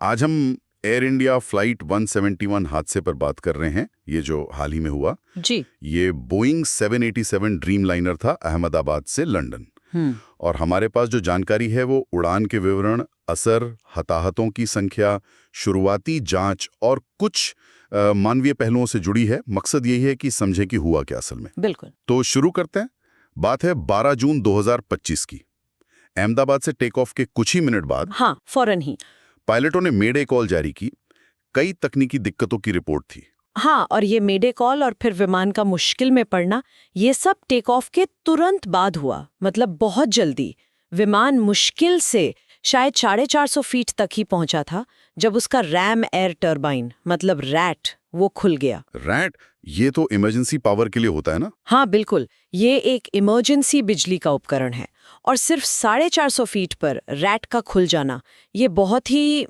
आज हम air India flight 171 हादसे पर बात कर रहे हैं, ये जो हाल ही में हुआ। जी। ये बोइंग 787 ड्रीम लाइनर था, अहमदाबाद से लंदन। और हमारे पास जो जानकारी है वो उड़ान के विवरण, असर, हताहतों की संख्या, शुरुआती जांच और कुछ मानवीय पहलुओं से जुड़ी है। मकसद यही है कि समझे कि हुआ क्या असल में। बिल्कुल। तो शुरू करते हैं। बात है 12 जून 2025 की। अहमदाबाद से टेक ऑफ के कुछ ही मिनट बाद हाँ, फौरन ही। पायलटों ने मेडे कॉल जारी की। कई तकनीकी दिक्कतों की रिपोर्ट थी। हाँ, और ये मेडे कॉल और फिर विमान का मुश्किल में पड़ना, ये सब टेक ऑफ के तुरंत बाद हुआ। मतलब बहुत जल्दी। विमान मुश्किल से शायद 450 फीट तक ही पहुंचा था जब उसका रैम एयर टर्बाइन मतलब रैट वो खुल गया। रैट, ये तो इमरजेंसी पावर के लिए होता है ना? हाँ बिल्कुल, ये एक इमरजेंसी बिजली का उपकरण है और सिर्फ 450 फीट पर रैट का खुल जाना ये बहुत ही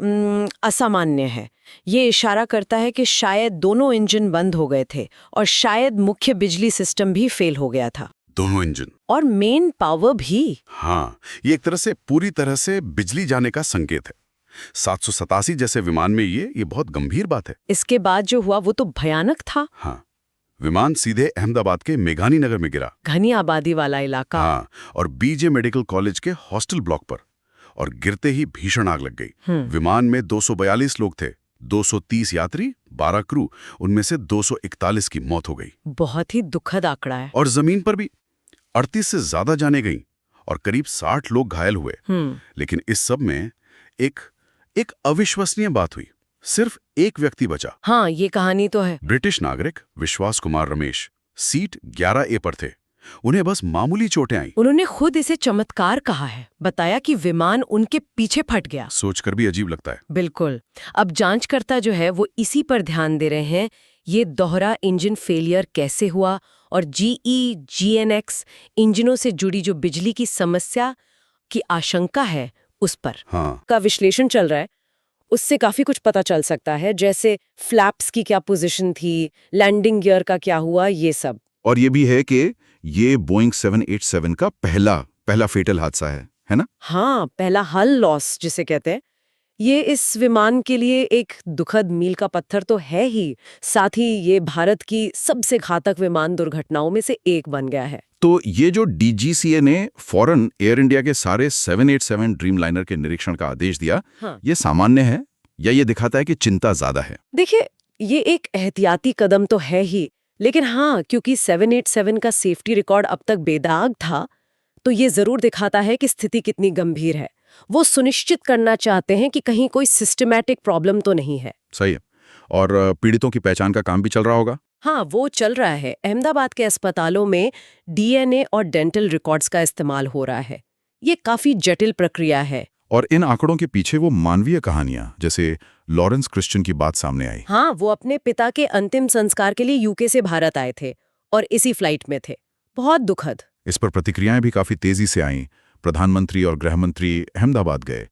असामान्य है। ये इशारा करता है कि शायद दोनों इंजन बंद हो गए थे और शायद मुख्य बिजली सिस्टम भी फेल हो गया था। दोनों इंजन और मेन पावर भी। हाँ, ये एक तरह से पूरी तरह से बिजली जाने का संकेत है। 787 जैसे विमान में ये बहुत गंभीर बात है। इसके बाद जो हुआ वो तो भयानक था। हाँ, विमान सीधे अहमदाबाद के मेघानी नगर में गिरा। घनी आबादी वाला इलाका। हाँ, और बीजे मेडिकल कॉलेज के हॉस्टल ब्लॉक पर। और गिरते ही भीषण आग लग गई। विमान में 242 लोग थे, 230 यात्री, 12 क्रू, उनमें से 241 की मौत हो गई। बहुत ही दुखद आंकड़ा है। और जमीन पर भी 38 से ज्यादा जाने गईं और करीब 60 लोग घायल हुए। लेकिन इस सब में एक अविश्वसनीय बात हुई। सिर्फ एक व्यक्ति बचा। हाँ, ये कहानी तो है। ब्रिटिश नागरिक विश्वास कुमार रमेश, सीट 11A पर थे। उन्हें बस मामूली चोटें आईं। उन्होंने खुद इसे चमत्कार कहा है। बताया कि विमान उनके पीछे फट गया। सोचकर भी अजीब लगता है। बिल्कुल। अब जांचकर्ता जो है वो इसी पर ध्यान दे रहे हैं, ये दोहरा इंजन फेलियर कैसे हुआ और GE/GNX इंजनों से जुड़ी जो बिजली की समस्या की आशंका है उस पर का विश्लेषण चल रहा है। उससे काफी कुछ पता चल सकता है, जैसे फ्लैप्स की क्या पोजीशन थी, लैंडिंग गियर का क्या हुआ, ये सब। और ये भी है कि ये बोइंग 787 का पहला फेटल हादसा है ना? हाँ, पहला हल लॉस जिसे कहते हैं। ये इस विमान के लिए एक दुखद मील का पत्थर तो है ही, साथ ही ये भारत की सबसे घातक विमान दुर्घटनाओं में से एक बन गया है। तो ये जो DGCA ने फौरन एयर इंडिया के सारे 787 ड्रीम लाइनर के निरीक्षण का आदेश दिया, हाँ। ये सामान्य है या ये दिखाता है कि चिंता ज्यादा है? देखिए, ये एक एहतियाती कदम तो है ही, लेकिन हाँ, क्योंकि 787 का सेफ्टी रिकॉर्ड अब तक बेदाग था, तो ये जरूर दिखाता है कि स्थिति कितनी गंभीर है। वो सुनिश्चित करना चाहते हैं कि कहीं कोई सिस्टमैटिक प्रॉब्लम तो नहीं है। सही है। और पीड़ितों की पहचान का काम भी चल रहा होगा? हाँ, वो चल रहा है। अहमदाबाद के अस्पतालों में DNA और डेंटल रिकॉर्ड्स का इस्तेमाल हो रहा है। ये काफी जटिल प्रक्रिया है। और इन आंकड़ों के पीछे वो मानवीय कहानियां, जैसे लॉरेंस क्रिश्चियन की बात सामने आई। हाँ, वो अपने पिता के अंतिम संस्कार के लिए UK से भारत आए थे और इसी फ्लाइट में थे। बहुत दुखद। इस पर प्रतिक्रियाएं भी काफी तेजी से आईं। प्रधानमंत्री और गृह मंत्री अहमदाबाद गए।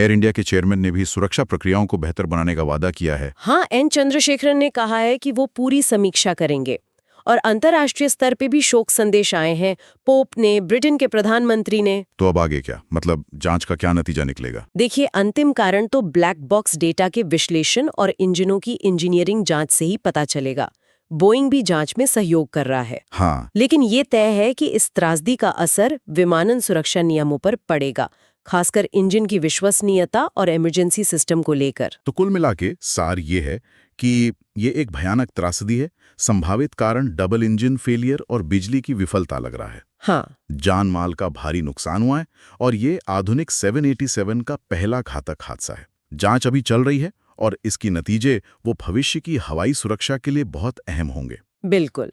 एयर इंडिया के चेयरमैन ने भी सुरक्षा प्रक्रियाओं को बेहतर बनाने का वादा किया है। हाँ, N चंद्रशेखरन ने कहा है कि वो पूरी समीक्षा करेंगे। और अंतर्राष्ट्रीय स्तर पे भी शोक संदेश आए हैं। पोप ने, ब्रिटेन के प्रधानमंत्री ने। तो अब आगे क्या? मतलब जांच का क्या नतीजा निकलेगा? देखिए, अंतिम कारण तो ब्लैक बॉक्स डेटा के विश्लेषण और इंजनों की इंजीनियरिंग जांच से ही पता चलेगा। बोइंग भी जांच में सहयोग कर रहा है। हाँ। लेकिन ये तय है कि इस त्रासदी का असर विमानन सुरक्षा नियमों पर पड़ेगा, खासकर इंजन की विश्वसनीयता और इमरजेंसी सिस्टम को लेकर। तो कुल मिला के सार ये है कि ये एक भयानक त्रासदी है। संभावित कारण डबल इंजन फेलियर और बिजली की विफलता लग रहा है। हाँ। जान माल का भारी नुकसान हुआ है और ये आधुनिक 787 का पहला घातक हादसा है। जांच अभी चल रही है और इसकी नतीजे वो भविष्य की हवाई सुरक्षा के लिए बहुत अहम होंगे। बिल्कुल।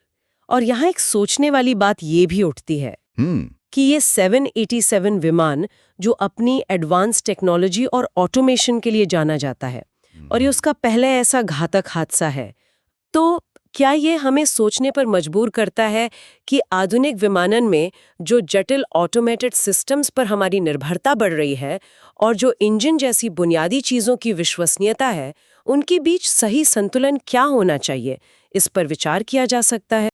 और यहाँ एक सोचने वाली बात ये भी उठती है कि ये 787 विमान जो अपनी एडवांस टेक्नोलॉजी और ऑटोमेशन के लिए जाना जाता है और ये उसका पहला ऐसा घातक हादसा है, तो क्या ये हमें सोचने पर मजबूर करता है कि आधुनिक विमानन में जो जटिल ऑटोमेटेड सिस्टम्स पर हमारी निर्भरता बढ़ रही है और जो इंजन जैसी बुनियादी चीज़ों की विश्वसनीयता है, उनके बीच सही संतुलन क्या होना चाहिए? इस पर विचार किया जा सकता है।